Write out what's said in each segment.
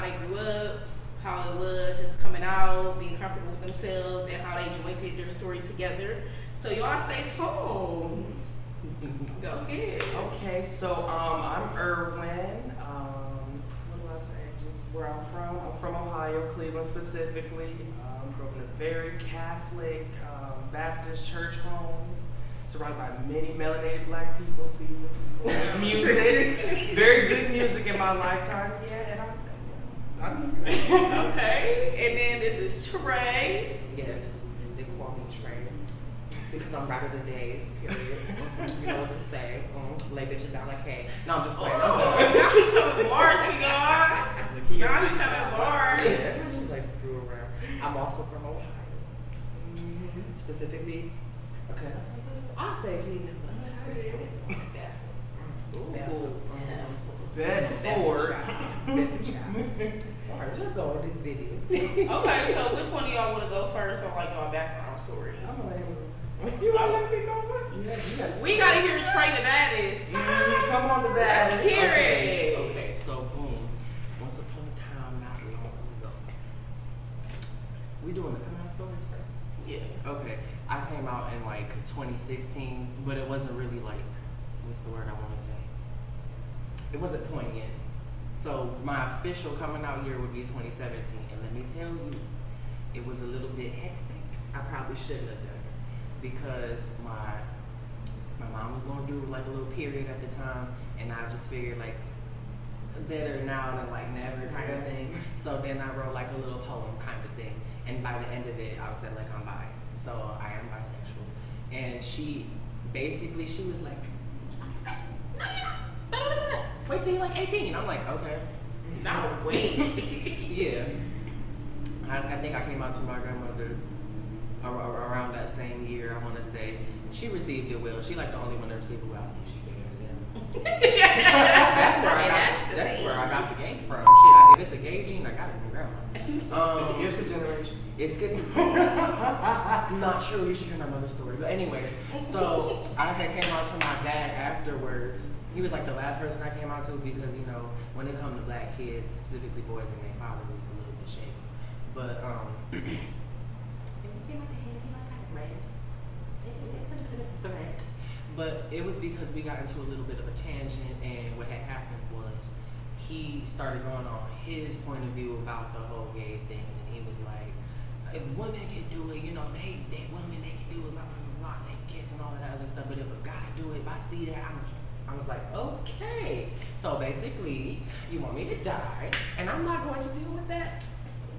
they grew up, how it was just coming out, being comfortable with themselves, and how they joined their story together. So y'all stay tuned. Go ahead. Okay, so I'm Irwin. What do I say? Just where I'm from. I'm from Ohio, Cleveland specifically. Grew up in a very Catholic Baptist church home, surrounded by many melanated black people, seasoned people, music, very good music in my lifetime. Yeah, and I'm Okay, and then this is Trey. Yes, they call me Trey because I'm right of the days, period. You know what to say. Lay bitches down like hay. No, I'm just playing. I'm done. Now we coming bars, we got. Now we coming bars. Yeah, I just like to screw around. I'm also from Ohio. Specifically, okay, I'll say Cleveland. Bedford. Alright, let's go with this video. Okay, so which one of y'all want to go first on like y'all background story? You want to let me go first? We gotta hear Trey the baddest. Come on, the baddest. Let's hear it. Okay, so boom. Once upon a time, not long ago. We doing the coming out stories first? Yeah. Okay, I came out in like 2016, but it wasn't really like, what's the word I want to say? It wasn't poignant. So my official coming out year would be 2017, and let me tell you, it was a little bit hectic. I probably shouldn't have done it because my mom was going through like a little period at the time, and I just figured like better now than like never kind of thing. So then I wrote like a little poem kind of thing, and by the end of it, I said like I'm bi, so I am bisexual, and she was like, wait till you're like 18. I'm like, okay. Now wait. Yeah. I think I came out to my grandmother around that same year. I want to say she received it well. She like the only one to receive it well. I think she did herself. That's where I got the game from. Shit, if it's a gay gene, I got it from grandma. It skips a generation. It skips. I'm not sure. You should hear my mother's story. But anyways, so I came out to my dad afterwards. He was like the last person I came out to because, you know, when it comes to black kids, specifically boys and their fathers, it's a little bit shaky. But it came out the head, came out kind of red. It's a bit of a threat. But it was because we got into a little bit of a tangent, and what had happened was he started going on his point of view about the whole gay thing, and he was like, if women can do it, you know, they women, they can do it, blah, blah, blah, blah, they can kiss and all of that other stuff, but if a guy do it, if I see that, I was like, okay. So basically, you want me to die, and I'm not going to deal with that.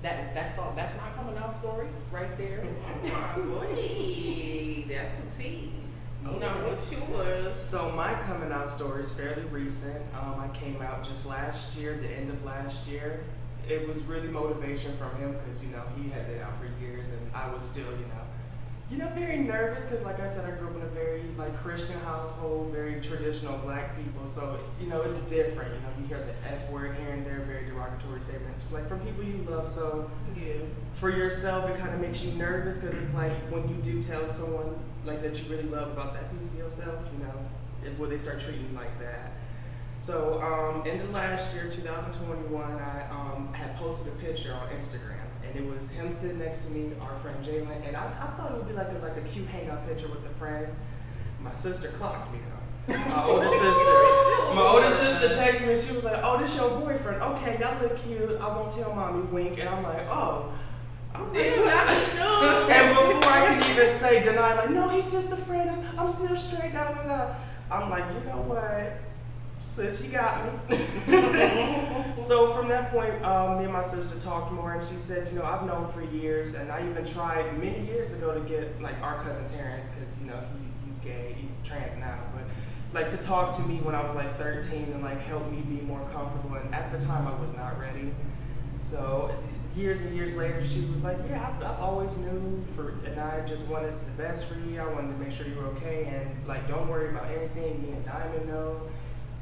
That's all. That's my coming out story right there. Oh boy, that's the tea. You know what's yours? So my coming out story is fairly recent. I came out just last year, the end of last year. It was really motivation from him because, you know, he had been out for years, and I was still, very nervous because, like I said, I grew up in a very Christian household, very traditional black people. So, it's different. You hear the F word here and there, very derogatory statements, like from people you love. So, yeah. For yourself, it kind of makes you nervous because it's like when you do tell someone like that you really love about that piece of yourself, will they start treating you like that? So, end of last year, 2021, I had posted a picture on Instagram. And it was him sitting next to me, our friend Jalen, and I thought it would be like a cute hangout picture with a friend. My sister clocked me though. My older sister texted me. She was like, "Oh, this your boyfriend? Okay, y'all look cute. I won't tell mommy." Wink. And I'm like, "Oh, okay." And before I can even say deny, like, "No, he's just a friend. I'm still straight." Da da da. I'm like, you know what? Sis, you got me. So from that point, me and my sister talked more, and she said, I've known for years, and I even tried many years ago to get our cousin Terrence, because he's gay, he's trans now, but to talk to me when I was 13 and help me be more comfortable. And at the time, I was not ready. So years and years later, she was like, "Yeah, I've always knew and I just wanted the best for you. I wanted to make sure you were okay, and don't worry about anything. Me and Diamond know."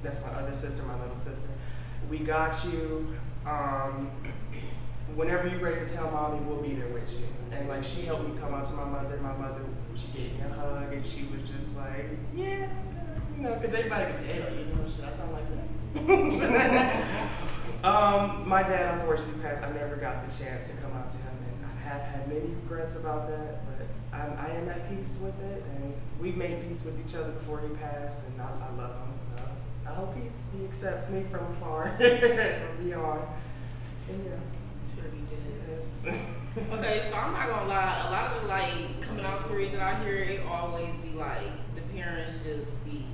That's my other sister, my little sister. "We got you. Whenever you're ready to tell mommy, we'll be there with you." And she helped me come out to my mother. My mother, she gave me a hug, and she was just like, "Yeah, because everybody can tell, should I sound like this?" My dad unfortunately passed. I never got the chance to come out to him, and I have had many regrets about that. But I am at peace with it, and we've made peace with each other before he passed, and I love him. So I hope he accepts me from afar, from beyond. And yeah. Sure he did. Yes. Okay, so I'm not gonna lie. A lot of the like coming out stories that I hear, it always be like the parents just be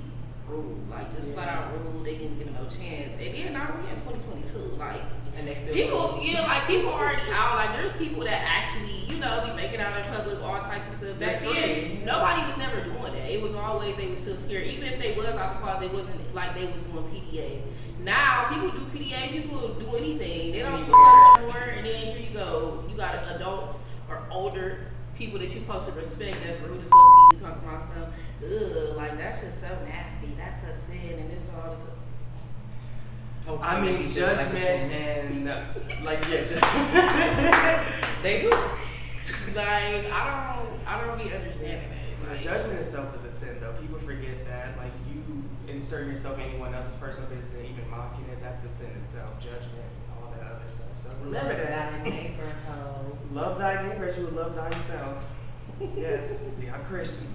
rude, like just flat out rude. They didn't give them no chance. And then now we in 2022, like And they still people, like people already out. Like there's people that actually, be making out in public, all types of stuff. Back then, nobody was never doing that. It was always they was still scared. Even if they was out the closet, it wasn't like they was doing PDA. Now people do PDA, people do anything. They don't give a fuck no more. And then here you go, you got adults or older people that you supposed to respect that's rude as fuck to you talking about stuff. Ugh, like that's just so nasty. That's a sin, and this all this. I mean, judgment and they do. Like I don't be understanding that. Like, judgment itself is a sin, though. People forget that. Like you inserting yourself in anyone else's personal business and even mocking it, that's a sin itself. Judgment, all that other stuff. So remember that. Thy neighbor, ho. Love thy neighbor as you would love thyself. Yes. See, I'm Christian.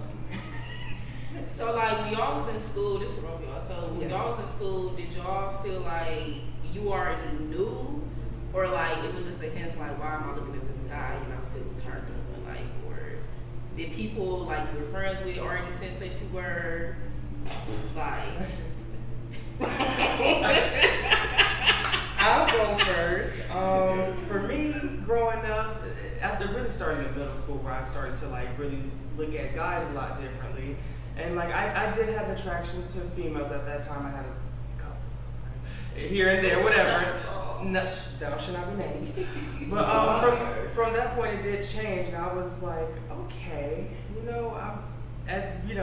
So like when y'all was in school, this is for both y'all. So when y'all was in school, did y'all feel like you already knew, or like it was just a hint like, why am I looking at this guy and I feel turned on? Like, or did people like you were friends with already sense that you were like? I'll go first. For me, growing up, after really starting in middle school, where I started to like really look at guys a lot differently. And like I did have attraction to females at that time. I had a couple here and there, whatever. No, that should not be named. But from that point, it did change, and I was like, okay, as you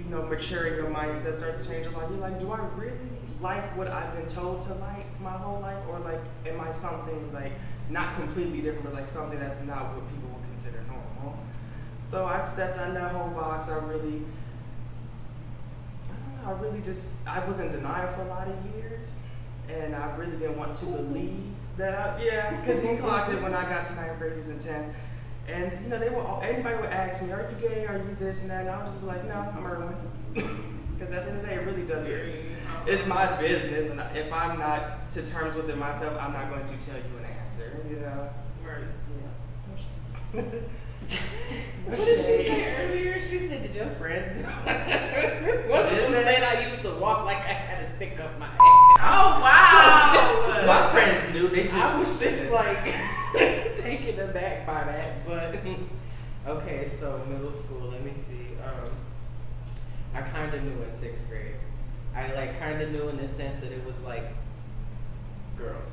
mature in your mindset starts to change a lot. You're like, do I really like what I've been told to like my whole life, or like, am I something like not completely different, but like something that's not what people would consider normal? So I stepped on that whole box. I was in denial for a lot of years, and I really didn't want to believe that. Because he clocked it when I got to 9th grade, he was in 10th. And anybody would ask me, are you gay, are you this and that, and I would just be like, no, I'm Irwin. Because at the end of the day, it really doesn't. It's my business, and if I'm not to terms with it myself, I'm not going to tell you an answer, Right. Yeah. What did she say earlier? She said, did your friends know? One of them said I used to walk like I had to stick up my ass. Oh wow! My friends knew. They just. I was just like taken aback by that. But okay, so middle school. Let me see. I kind of knew in 6th grade. I like kind of knew in the sense that it was like girls.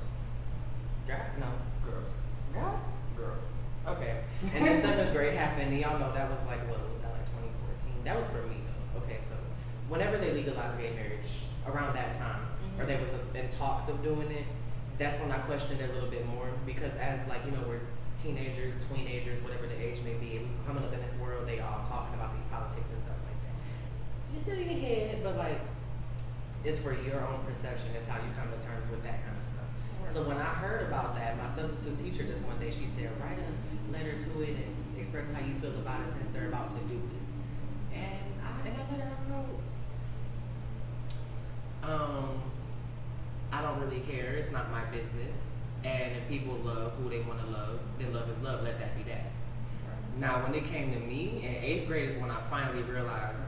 Girls. Okay. And then 7th grade happened, and y'all know that was like, what was that, like 2014? That was for me though. Okay, so whenever they legalized gay marriage around that time, or they was in talks of doing it, that's when I questioned it a little bit more, because as like, we're teenagers, tweenagers, whatever the age may be, and coming up in this world, they all talking about these politics and stuff like that. You still in your head, but like, it's for your own perception, it's how you come to terms with that kind of stuff. So when I heard about that, my substitute teacher this one day, she said, write a letter to it and express how you feel about it since they're about to do it. And I letter I wrote, I don't really care, it's not my business. And if people love who they want to love, then love is love, let that be that. Now when it came to me, in 8th grade is when I finally realized,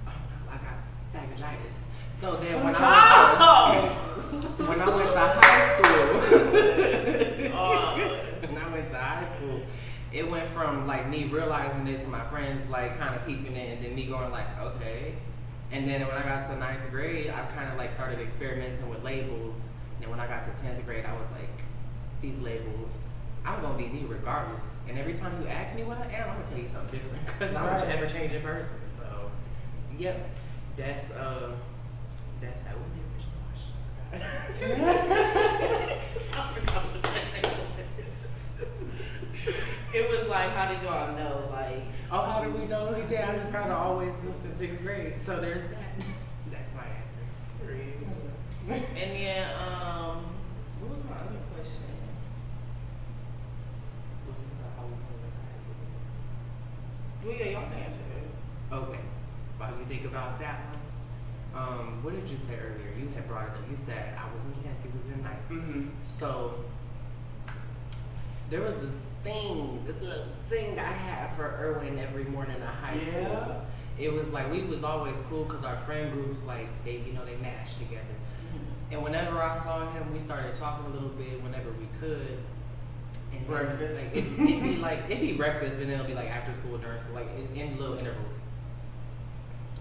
oh no, I got phagogitis. So then when I went to high school, it went from like me realizing it to my friends like kind of peeping it, and then me going like, okay. And then when I got to 9th grade, I kind of like started experimenting with labels. And when I got to 10th grade, I was like, these labels, I'm gonna be me regardless. And every time you ask me what I am, I'm gonna tell you something different, because I'm an ever-changing person. So, yep, that's how we It was like, how did y'all know? Like, oh, how did we know? Yeah, I just kind of always knew since 6th grade. So there's that. That's my answer. and then, what was brought it up. You said I was in 10th, he was in 9th. Mm-hmm. So there was this little thing I had for Irwin every morning in high school. It was like we was always cool because our friend groups like they matched together. Mm-hmm. And whenever I saw him, we started talking a little bit whenever we could. And breakfast. Then, like it'd be breakfast, but then it'll be like after school, during school, like in little intervals.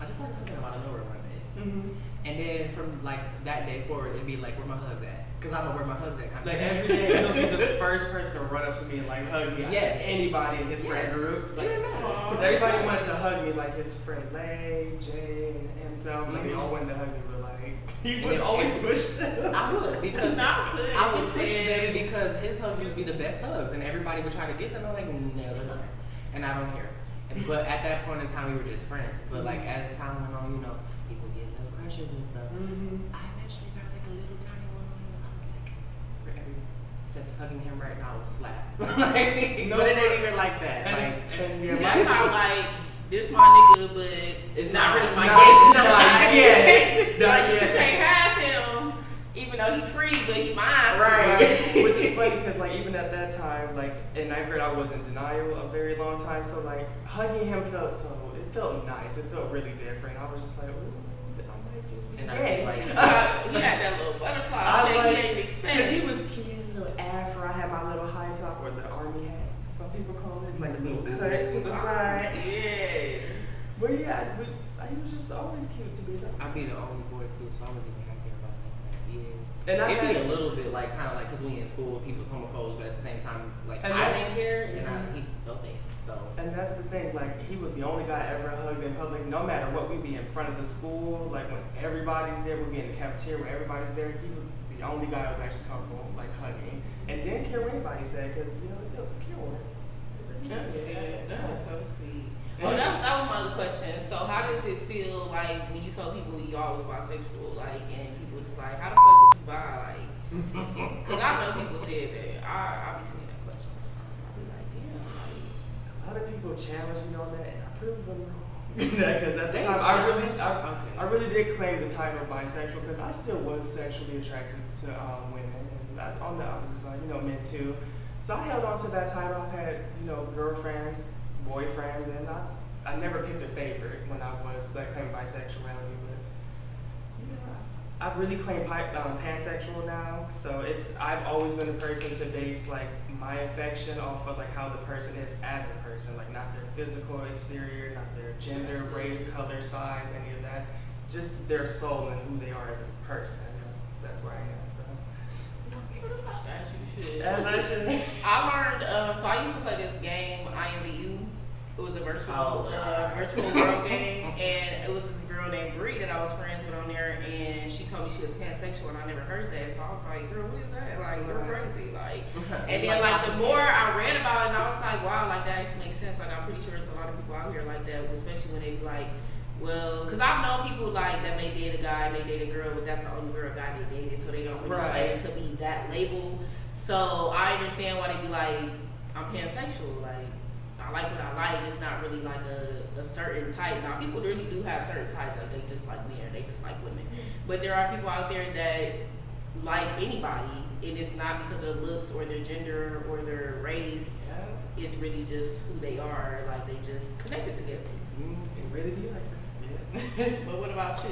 I just started hugging him out of nowhere one day. Mm-hmm. And then from like that day forward, it'd be like, where my hugs at? Because I know where my hugs at. Kind of like every day, he'll be the first person to run up to me and like hug me. Yes. Anybody in his friend group. Because everybody wanted to hug me, like his friend Lay, Jay, and himself. Like they all wanted to hug me, but like he would always push them. I would because I would push them because his hugs would be the best hugs, and everybody would try to get them. I'm like, no, they're not, and I don't care. But at that point in time, we were just friends. But like as time went on, people get little crushes and stuff. Mm-hmm. I eventually got like a little tiny one, and I was like, for every just hugging him right now was slap. Like, but it ain't even like that. That's how like this my nigga, but it's not really my gay. Like you can't have him, even though he free, but he mine. Right. Which is funny because like even at that time, like in 9th grade, I was in denial a very long time. So like hugging him felt nice. It felt really different. I was just like, ooh, I might just be gay. He had that little butterfly thing he didn't expect. Because he was cute, little afro. I had my little high top or the army hat. Some people call it. It's like a little cut to the side. Yeah. But yeah, he was just always cute to me. I'd be the only boy too, so I wasn't even happy about that. Yeah. And it'd be a little bit like kind of like because we in school, people's homophobes, but at the same time, like and I didn't care, and he felt safe. So. And that's the thing, like he was the only guy I ever hugged in public. No matter what, we'd be in front of the school, like when everybody's there, we'd be in the cafeteria when everybody's there. He was the only guy I was actually comfortable like hugging, and didn't care what anybody said because it felt secure. That's so sweet. Oh, that was my other question. So, how does it feel like when you told people y'all was bisexual, like, and people just like, how the fuck did you bi, like? Because I know people said that. I be seeing that question. I be like, damn, like. A lot of people challenge me on that, and I proved them wrong. Because at the time, I really did claim the title of bisexual because I still was sexually attracted to women, and on the opposite side, men too. So I held on to that title. I've had, girlfriends, boyfriends, and I never picked a favorite when I was claiming bisexuality. But I really claim pansexual now. So I've always been a person to base like my affection off of like how the person is as a person, like not their physical exterior, not their gender, race, color, size, any of that. Just their soul and who they are as a person. That's where I am. As you should. As I should. I learned, so I used to play this game, IMVU. It was a virtual girl game, and it was this girl named Bree that I was friends with on there, and she told me she was pansexual, and I never heard that, so I was like, girl, what is that? Like, you're crazy, like. And then, like, the more I read about it, and I was like, wow, like, that actually makes sense. Like, I'm pretty sure there's a lot of people out here like that, especially when they be like, well, because I've known people like that may date a guy, may date a girl, but that's the only girl guy they dated, so they don't really claim to be that label. So I understand why they be like, I'm pansexual, like, I like what I like. It's not really like a certain type. Now, people really do have certain types, like they just like men, they just like women. But there are people out there that like anybody, and it's not because of their looks or their gender or their race. It's really just who they are, like they just connected together. It really be like that. Yeah. But what about you?